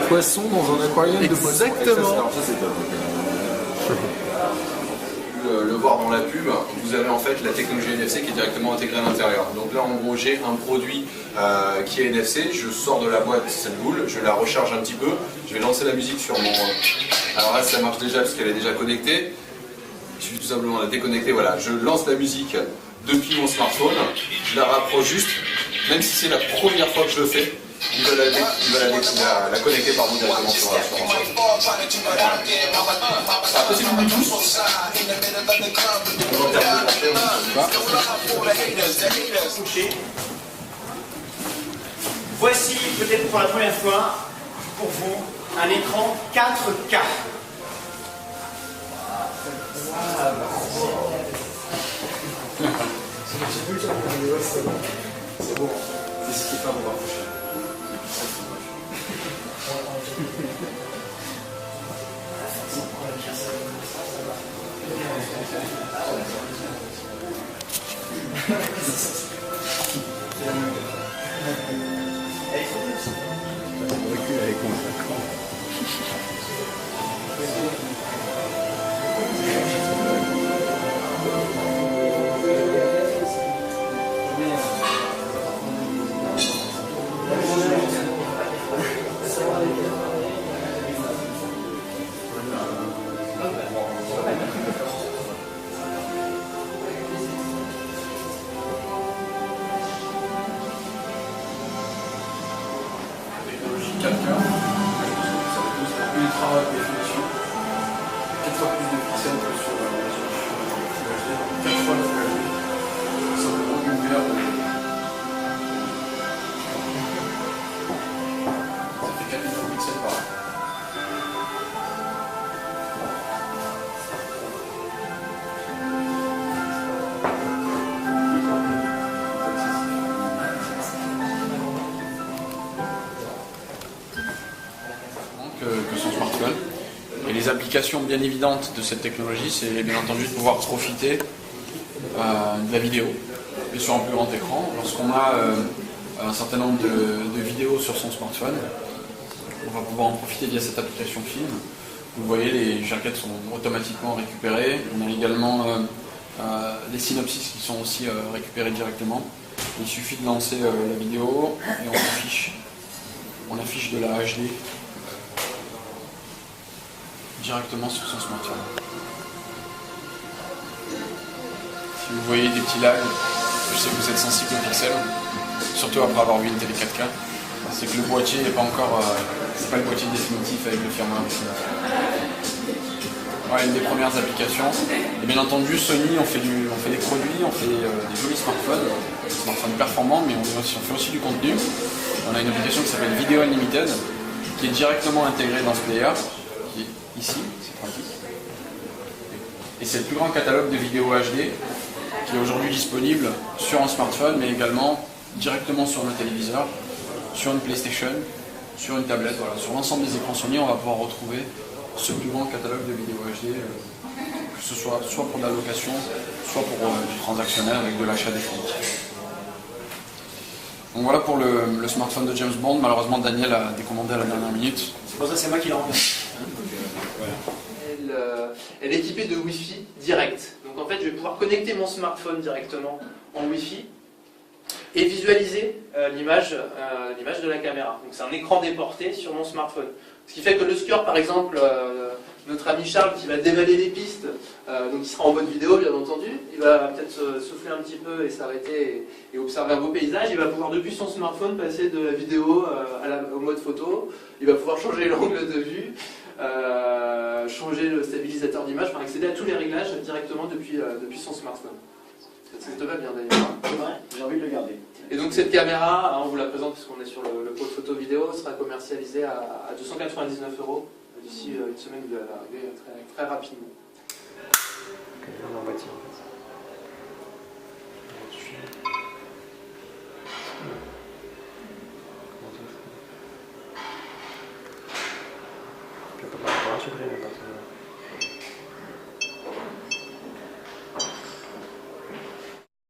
poisson dans un aquarium de poisson. Exactement. Le voir dans la pub, vous avez en fait la technologie NFC qui est directement intégrée à l'intérieur. Donc là en gros j'ai un produit qui est NFC, je sors de la boîte cette boule, je la recharge un petit peu, je vais lancer la musique sur mon... Alors là ça marche déjà parce qu'elle est déjà connectée, il suffit tout simplement de la déconnecter, voilà, je lance la musique depuis mon smartphone, je la rapproche juste, même si c'est la première fois que je le fais, il va la connecter directement sur Android. C'est un peu c'est Bluetooth. Voici peut-être pour la première fois pour vous un écran 4K. C'est bon, n'hésitez pas à vous rapprocher. Ultra haute définition, 4 fois plus de pixels que sur Full HD, 4 fois le Full HD, simplement une meilleure ça fait 4 millions de pixels par an. Que son smartphone. Et les applications bien évidentes de cette technologie, c'est bien entendu de pouvoir profiter de la vidéo, et sur un plus grand écran. Lorsqu'on a un certain nombre de vidéos sur son smartphone, on va pouvoir en profiter via cette application film. Vous voyez, les jaquettes sont automatiquement récupérées. On a également les synopsis qui sont aussi récupérés directement. Il suffit de lancer la vidéo et on affiche de la HD directement sur son smartphone. Si vous voyez des petits lags, je sais que vous êtes sensible aux pixels, surtout après avoir vu une télé 4K, c'est que le boîtier n'est pas encore, c'est pas le boîtier définitif avec le firmware définitif. Voilà une des premières applications. Et bien entendu, Sony, on fait des produits, on fait des jolis smartphones performants, mais on fait aussi du contenu. On a une application qui s'appelle Video Unlimited, qui est directement intégrée dans ce player. Ici, c'est pratique. Et c'est le plus grand catalogue de vidéos HD qui est aujourd'hui disponible sur un smartphone, mais également directement sur nos téléviseurs, sur une PlayStation, sur une tablette. Voilà. Sur l'ensemble des écrans Sony, on va pouvoir retrouver ce plus grand catalogue de vidéos HD, que ce soit pour de la location, soit pour du transactionnel avec de l'achat définitif. Donc voilà pour le smartphone de James Bond. Malheureusement, Daniel a décommandé à la dernière minute. C'est pour ça que c'est moi qui l'ai remplacé. Elle est équipée de Wi-Fi direct. Donc en fait, je vais pouvoir connecter mon smartphone directement en Wi-Fi et visualiser l'image de la caméra. Donc c'est un écran déporté sur mon smartphone. Ce qui fait que le skieur, par exemple, notre ami Charles qui va dévaler les pistes, donc il sera en bonne vidéo bien entendu, il va peut-être souffler un petit peu et s'arrêter et observer un beau paysage, il va pouvoir depuis son smartphone passer de la vidéo au mode photo, il va pouvoir changer l'angle de vue, changer le stabilisateur d'image, enfin accéder à tous les réglages directement depuis son smartphone. Ça te va bien d'ailleurs. C'est vrai, j'ai envie de le garder. Et donc cette caméra, on vous la présente parce qu'on est sur le pôle photo vidéo, sera commercialisée à 299 € d'ici une semaine, vous allez arriver très rapidement. On en voiture. Je peux pas supprimer la partie.